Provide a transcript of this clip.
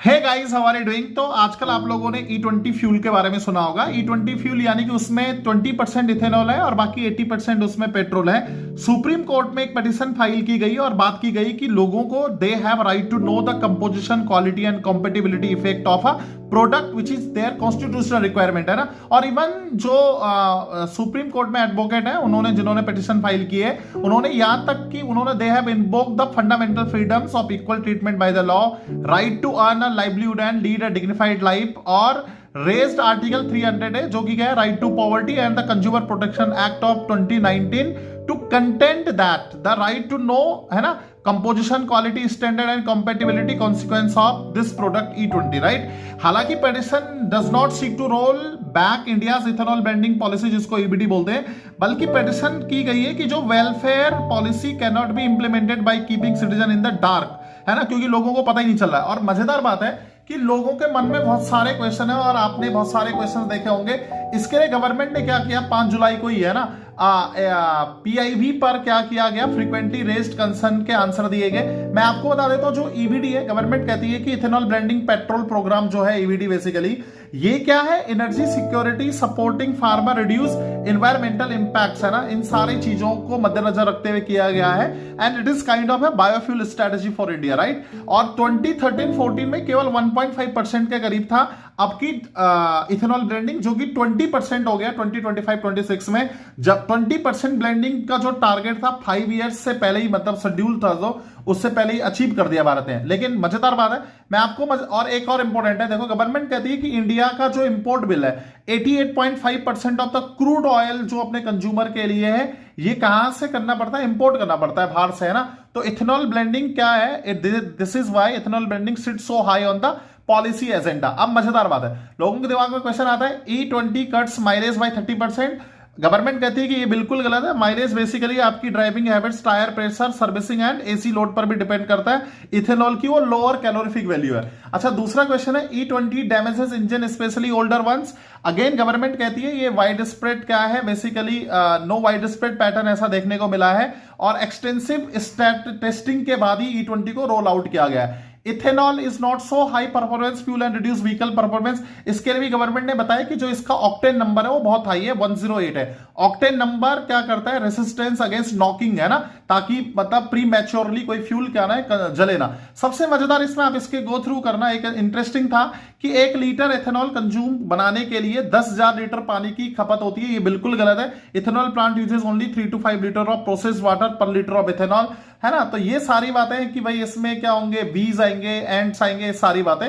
Hey guys, how are you doing. तो आजकल आप लोगों ने E20 फ्यूल के बारे में सुना होगा। E20 फ्यूल यानी कि उसमें 20% इथेनॉल है और बाकी 80% उसमें पेट्रोल है। सुप्रीम कोर्ट में एक पिटीशन फाइल की गई और बात की गई कि लोगों को they have right to know the composition, quality and compatibility effect of a product which is their constitutional requirement, है ना। और इवन जो सुप्रीम कोर्ट में एडवोकेट है, उन्होंने जिन्होंने पिटीशन फाइल की है, उन्होंने यहां तक कि उन्होंने they have invoked the fundamental freedoms of equal treatment by the law, right to earn livelihood and lead a dignified life और raised article 300 है जो कि क्या है, right to poverty and the consumer protection act of 2019 to contend that the right to know, है ना, composition, quality, standard and compatibility consequence of this product E20, right। हालांकि petition does not seek to roll back India's ethanol blending policy जिसको EBD बोलते हैं, बल्कि petition की गई है कि जो welfare policy cannot be implemented by keeping citizen in the dark, है ना, क्योंकि लोगों को पता ही नहीं चल रहा है। और मजेदार बात है कि लोगों के मन में बहुत सारे क्वेश्चन है और आपने बहुत सारे क्वेश्चन देखे होंगे। इसके लिए गवर्नमेंट ने क्या किया, 5 जुलाई को ही, है ना, PIV पर क्या किया गया, फ्रीक्वेंटली रेज्ड कंसर्न के आंसर दिए गए। मैं आपको बता देता हूं, जो EBD है, गवर्नमेंट कहती है कि इथेनॉल ब्लेंडिंग पेट्रोल प्रोग्राम जो है EBD बेसिकली ये क्या है, energy security supporting farmer reduce environmental impacts, है ना, इन सारी चीजों को मद्देनजर रखते हुए किया गया है। And it is kind of A biofuel strategy for India, right. और 2013-14 में केवल 1.5% के करीब था अब की इथेनॉल ब्लेंडिंग, जो कि 20% हो गया 2025-26 में, जब 20% ब्लेंडिंग का जो टारगेट था 5 ईयर्स से पहले ही, मतलब शेड्यूल था जो उससे पहले ही अचीव कर दिया भारत ने। लेकिन मजेदार बात है, मैं आपको और एक और इंपॉर्टेंट है, देखो गवर्नमेंट कहती है कि इंडिया का जो इंपोर्ट बिल है 88.5% ऑफ द क्रूड ऑयल जो अपने कंज्यूमर के लिए है, ये कहां से करना पड़ता है, इंपोर्ट करना पड़ता है बाहर से, है ना। तो इथेनॉल ब्लेंडिंग क्या है, this is why ethanol blending sit so high on the policy agenda. अब मजेदार बात है, लोगों के दिमाग में क्वेश्चन आता है, E20 cuts mileage bye 30%। Government कहती है कि ये बिल्कुल गलत है। माइलेज बेसिकली आपकी driving habits, tyre pressure, servicing and AC load पर भी डिपेंड करता है। इथेनॉल की वो लोअर कैलोरीफिक वैल्यू है। अच्छा, दूसरा क्वेश्चन है, E20 damages engine specially older ones. Again government कहती है ये वाइड स्प्रेड क्या है, basically no wide spread pattern ऐसा देखने को मिला है और एक्सटेंसिव टेस्टिंग के बाद ही E20 को रोल आउट किया गया है। Ethanol is not so high performance fuel and reduce vehicle performance. इसके लिए भी गवर्नमेंट ने बताया कि जो इसका ऑक्टेन नंबर है वो बहुत हाई है, 108 है। ऑक्टेन नंबर क्या करता है, रेसिस्टेंस अगेंस्ट नॉकिंग, है ना, ताकि मतलब प्री मैच्योरली कोई फ्यूल क्या ना जले ना। सबसे मजेदार इसमें आप इसके गो थ्रू करना, एक इंटरेस्टिंग था कि 1 लीटर इथेनॉल कंज्यूम बनाने के लिए 10,000 लीटर पानी की खपत होती है। ये बिल्कुल गलत है। Ethanol plant uses only 3 to 5 litre of processed water पर लीटर ऑफ इथेनॉल, है ना। तो ये सारी बातें हैं कि भाई इसमें क्या होंगे, बीज आएंगे, एंड्स आएंगे, सारी बातें।